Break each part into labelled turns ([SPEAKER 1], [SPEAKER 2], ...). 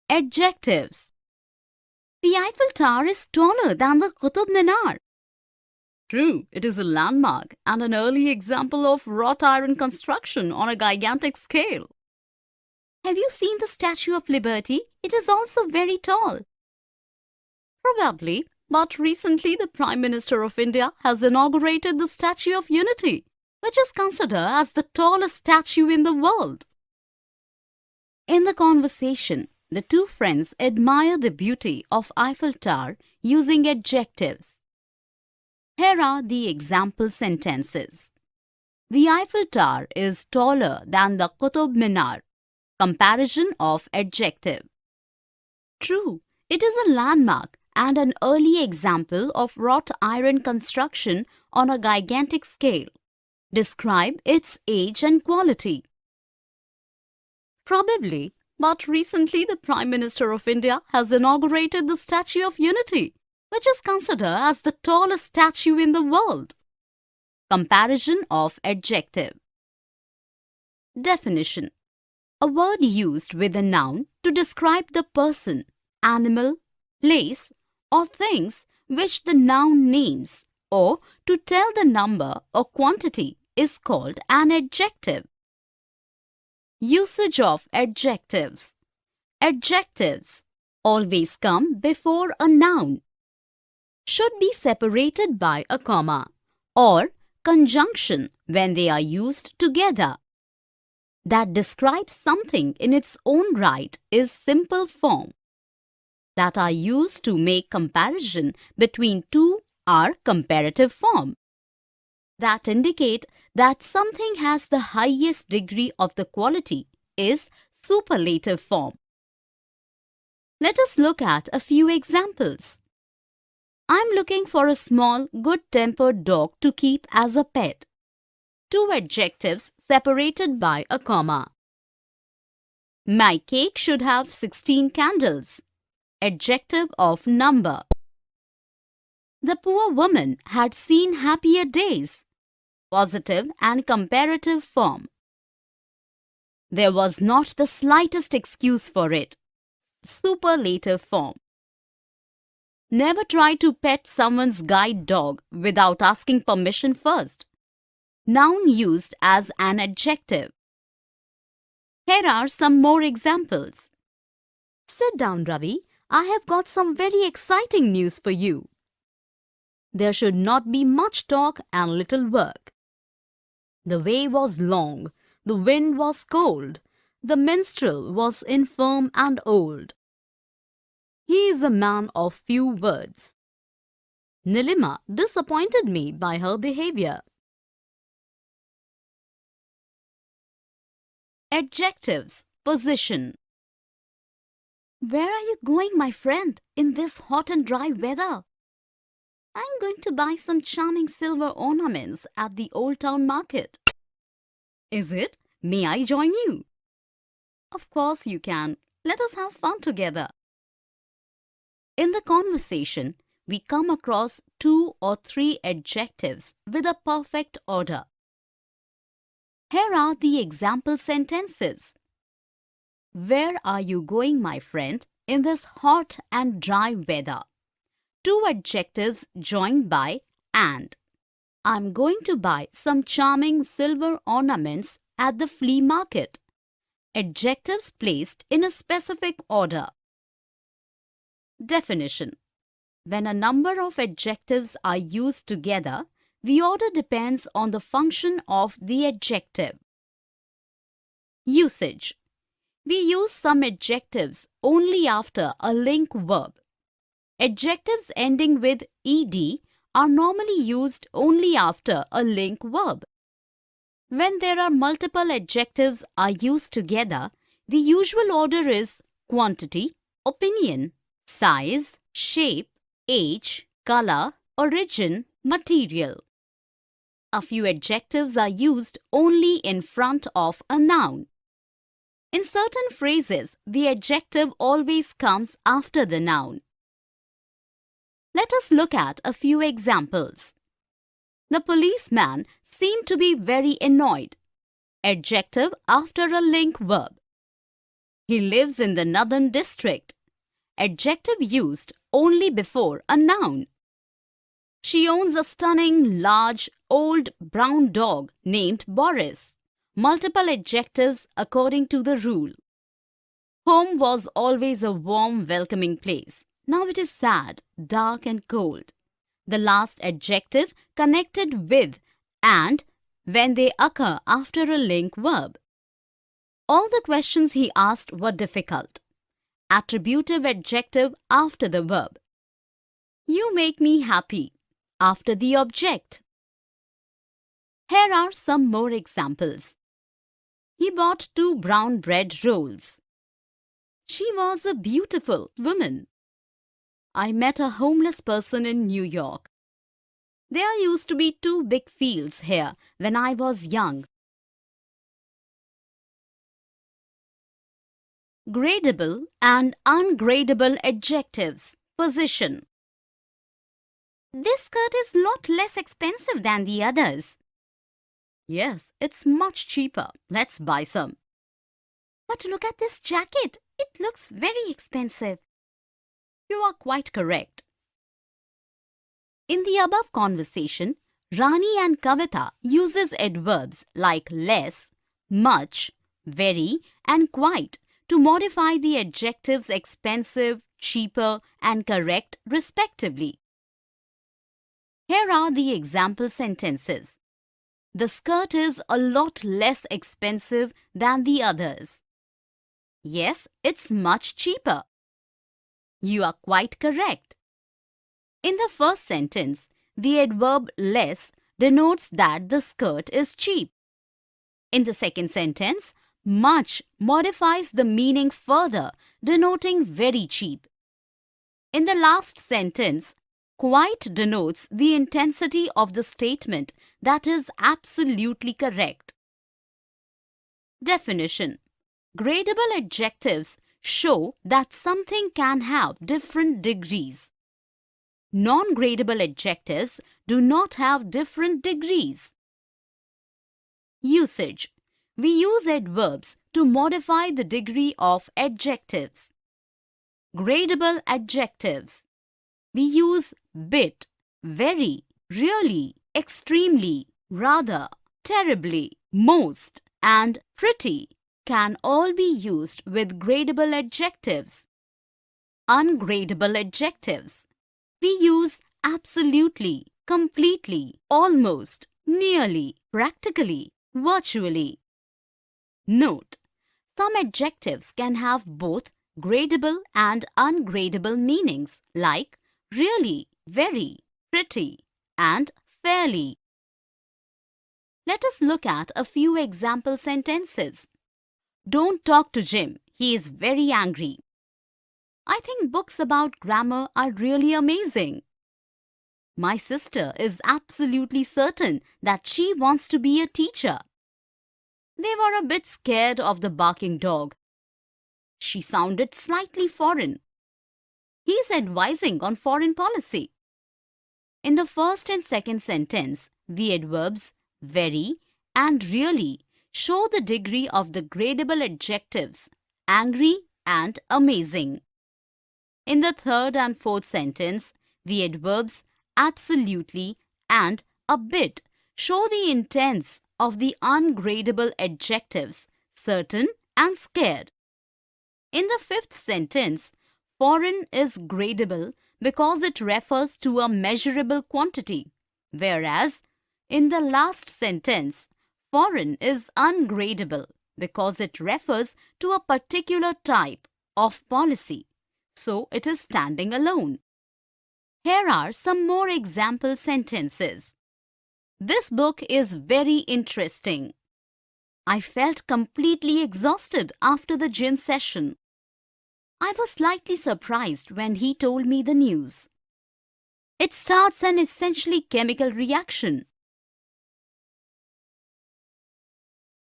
[SPEAKER 1] Adjectives. The Eiffel Tower is taller than the Qutub Minar. True, it is a landmark and an early example of wrought iron construction on a gigantic scale. Have you seen the Statue of Liberty? It is also very tall. Probably, but recently the Prime Minister of India has inaugurated the Statue of Unity, which is considered as the tallest statue in the world. In the conversation, the two friends admire the beauty of Eiffel Tower using adjectives. Here are the example sentences. The Eiffel Tower is taller than the Qutub Minar. Comparison of adjective. True, it is a landmark and an early example of wrought iron construction on a gigantic scale. Describe its age and quality. Probably, but recently the Prime Minister of India has inaugurated the Statue of Unity, which is considered as the tallest statue in the world. Comparison of adjective. Definition. A word used with a noun to describe the person, animal, place, or things which the noun names, or to tell the number or quantity is called an adjective. Usage of adjectives. Adjectives always come before a noun, should be separated by a comma, or conjunction when they are used together. That describes something in its own right is simple form. That are used to make comparison between two are comparative form. That indicate that something has the highest degree of the quality is superlative form. Let us look at a few examples. I'm looking for a small, good-tempered dog to keep as a pet. Two adjectives separated by a comma. My cake should have 16 candles. Adjective of number. The poor woman had seen happier days. Positive and comparative form. There was not the slightest excuse for it. Superlative form. Never try to pet someone's guide dog without asking permission first. Noun used as an adjective. Here are some more examples. Sit down, Ravi. I have got some very exciting news for you. There should not be much talk and little work. The way was long, the wind was cold, the minstrel was infirm and old. He is a man of few words. Nilima disappointed me by her behavior. Adjectives. Position. Where are you going, my friend, in this hot and dry weather? I'm going to buy some charming silver ornaments at the Old Town Market. Is it? May I join you? Of course you can. Let us have fun together. In the conversation, we come across 2 or 3 adjectives with a perfect order. Here are the example sentences. Where are you going, my friend, in this hot and dry weather? 2 adjectives joined by and. I'm going to buy some charming silver ornaments at the flea market. Adjectives placed in a specific order. Definition. When a number of adjectives are used together, the order depends on the function of the adjective. Usage. We use some adjectives only after a link verb. Adjectives ending with ed are normally used only after a link verb. When there are multiple adjectives are used together, the usual order is quantity, opinion, size, shape, age, color, origin, material. A few adjectives are used only in front of a noun. In certain phrases, the adjective always comes after the noun. Let us look at a few examples. The policeman seemed to be very annoyed. Adjective after a link verb. He lives in the northern district. Adjective used only before a noun. She owns a stunning, large, old brown dog named Boris. Multiple adjectives according to the rule. Home was always a warm, welcoming place. Now it is sad, dark and cold. The last adjective connected with and when they occur after a link verb. All the questions he asked were difficult. Attributive adjective after the verb. You make me happy after the object. Here are some more examples. He bought 2 brown bread rolls. She was a beautiful woman. I met a homeless person in New York. There used to be 2 big fields here when I was young. Gradable and ungradable adjectives. Position. This skirt is lot less expensive than the others. Yes, it's much cheaper. Let's buy some. But look at this jacket. It looks very expensive. You are quite correct. In the above conversation, Rani and Kavita uses adverbs like less, much, very and quite to modify the adjectives expensive, cheaper and correct respectively. Here are the example sentences. The skirt is a lot less expensive than the others. Yes, it's much cheaper. You are quite correct. In the first sentence, the adverb less denotes that the skirt is cheap. In the second sentence, much modifies the meaning further, denoting very cheap. In the last sentence, quite denotes the intensity of the statement that is absolutely correct. Definition. Gradable adjectives show that something can have different degrees. Non-gradable adjectives do not have different degrees. Usage. We use adverbs to modify the degree of adjectives. Gradable adjectives. We use bit, very, really, extremely, rather, terribly, most, and pretty can all be used with gradable adjectives. Ungradable adjectives. We use absolutely, completely, almost, nearly, practically, virtually. Note: some adjectives can have both gradable and ungradable meanings like really, very, pretty, and fairly. Let us look at a few example sentences. Don't talk to Jim. He is very angry. I think books about grammar are really amazing. My sister is absolutely certain that she wants to be a teacher. They were a bit scared of the barking dog. She sounded slightly foreign. He's advising on foreign policy. In the first and second sentence, the adverbs very and really show the degree of the gradable adjectives angry and amazing. In the third and fourth sentence, the adverbs absolutely and a bit show the intense of the ungradable adjectives certain and scared. In the fifth sentence, foreign is gradable because it refers to a measurable quantity, whereas in the last sentence, foreign is ungradable because it refers to a particular type of policy, so it is standing alone. Here are some more example sentences. This book is very interesting. I felt completely exhausted after the gym session. I was slightly surprised when he told me the news. It starts an essentially chemical reaction.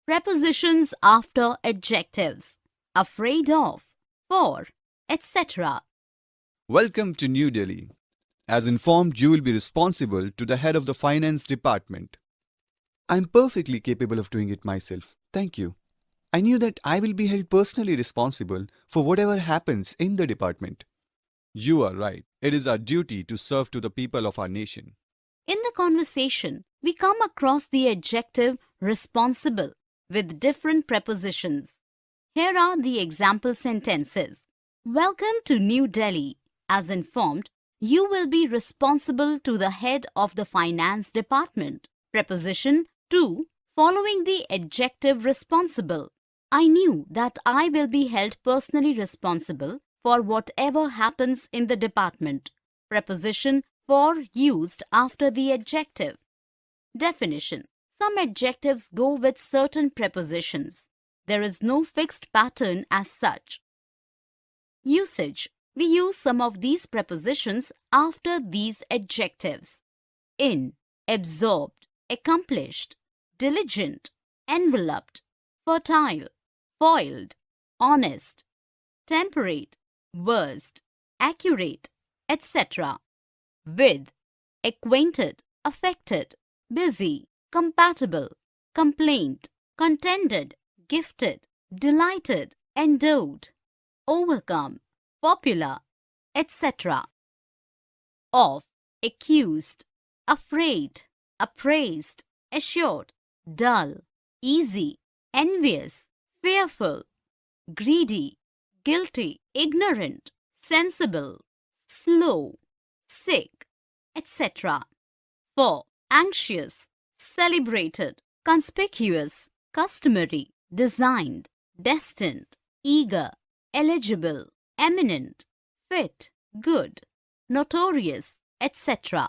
[SPEAKER 1] Prepositions after adjectives. Afraid of, for, etc.
[SPEAKER 2] Welcome to New Delhi. As informed, you will be responsible to the head of the finance department. I'm perfectly capable of doing it myself. Thank you. I knew that I will be held personally responsible for whatever happens in the department. You are right. It is our duty to serve to the people of our nation.
[SPEAKER 1] In the conversation, we come across the adjective responsible with different prepositions. Here are the example sentences. Welcome to New Delhi. As informed, you will be responsible to the head of the finance department. Preposition to following the adjective responsible. I knew that I will be held personally responsible for whatever happens in the department. Preposition for used after the adjective. Definition. Some adjectives go with certain prepositions. There is no fixed pattern as such. Usage. We use some of these prepositions after these adjectives. In, absorbed, accomplished, diligent, enveloped, fertile, foiled, honest, temperate, versed, accurate, etc. With, acquainted, affected, busy, compatible, complaint, contented, gifted, delighted, endowed, overcome, popular, etc. Of, accused, afraid, appraised, assured, dull, easy, envious, fearful, greedy, guilty, ignorant, sensible, slow, sick, etc. For, anxious, celebrated, conspicuous, customary, designed, destined, eager, eligible, eminent, fit, good, notorious, etc.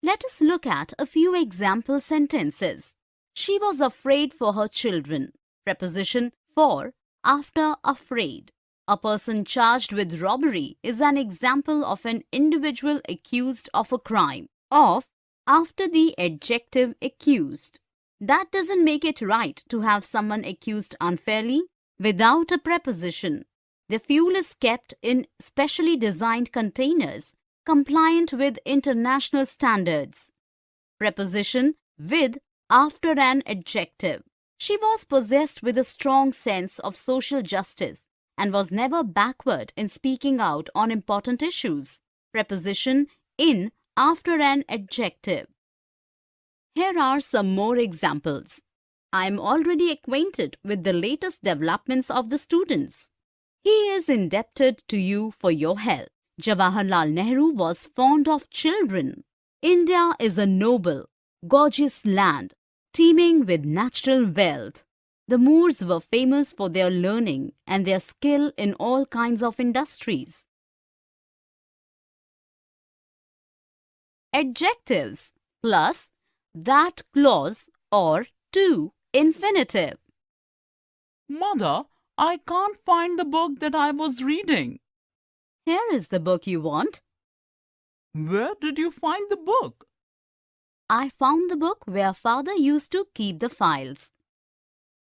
[SPEAKER 1] Let us look at a few example sentences. She was afraid for her children. Preposition for after afraid. A person charged with robbery is an example of an individual accused of a crime. Of after the adjective accused. That doesn't make it right to have someone accused unfairly. Without a preposition, the fuel is kept in specially designed containers compliant with international standards. Preposition with after an adjective. She was possessed with a strong sense of social justice and was never backward in speaking out on important issues. Preposition in after an adjective. Here are some more examples. I am already acquainted with the latest developments of the students. He is indebted to you for your help. Jawaharlal Nehru was fond of children. India is a noble, gorgeous land, teeming with natural wealth. The Moors were famous for their learning and their skill in all kinds of industries. Adjectives plus that clause or to infinitive.
[SPEAKER 3] Mother, I can't find the book that I was reading.
[SPEAKER 1] Here is the book you want.
[SPEAKER 3] Where did you find the book?
[SPEAKER 1] I found the book where father used to keep the files.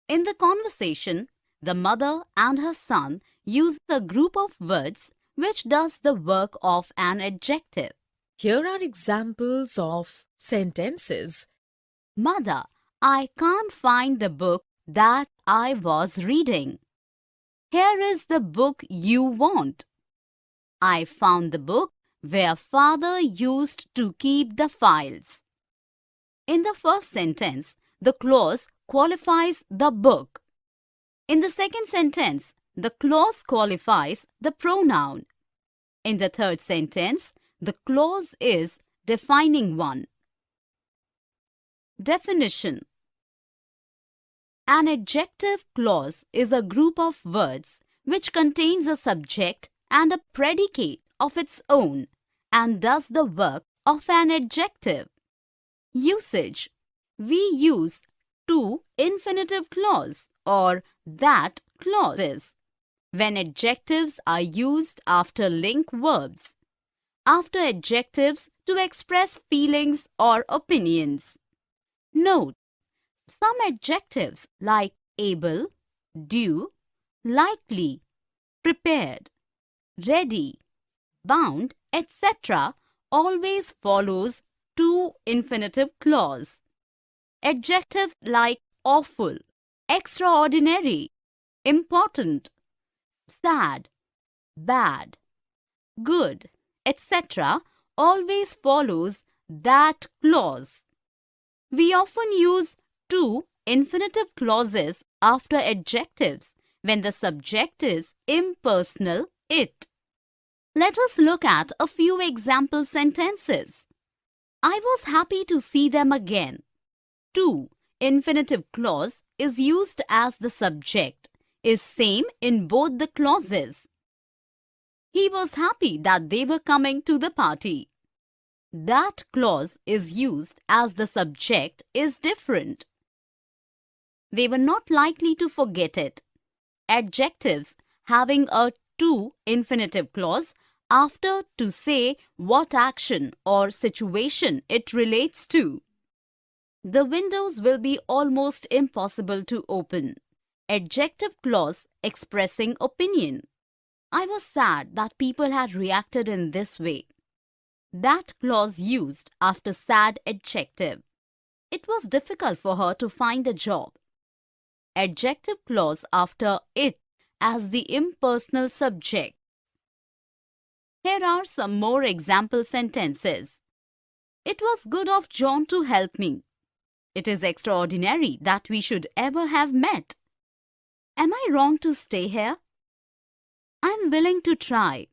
[SPEAKER 1] In the conversation, the mother and her son use a group of words which does the work of an adjective.
[SPEAKER 4] Here are examples of sentences.
[SPEAKER 1] Mother, I can't find the book that I was reading. Here is the book you want. I found the book where father used to keep the files. In the first sentence, the clause qualifies the book. In the second sentence, the clause qualifies the pronoun. In the third sentence, the clause is defining one. Definition. An adjective clause is a group of words which contains a subject and a predicate of its own and does the work of an adjective. Usage. We use to infinitive clause or that clauses when adjectives are used after link verbs, after adjectives to express feelings or opinions. Note, some adjectives like able, due, likely, prepared, ready, bound, etc. always follows to infinitive clause. Adjectives like awful, extraordinary, important, sad, bad, good, etc. always follows that clause. We often use to infinitive clauses after adjectives when the subject is impersonal it. Let us look at a few example sentences. I was happy to see them again. To infinitive clause is used as the subject, is same in both the clauses. He was happy that they were coming to the party. That clause is used as the subject is different. They were not likely to forget it. Adjectives having a to infinitive clause after to say what action or situation it relates to. The windows will be almost impossible to open. Adjective clause expressing opinion. I was sad that people had reacted in this way. That clause used after sad adjective. It was difficult for her to find a job. Adjective clause after it as the impersonal subject. Here are some more example sentences. It was good of John to help me. It is extraordinary that we should ever have met. Am I wrong to stay here? I am willing to try.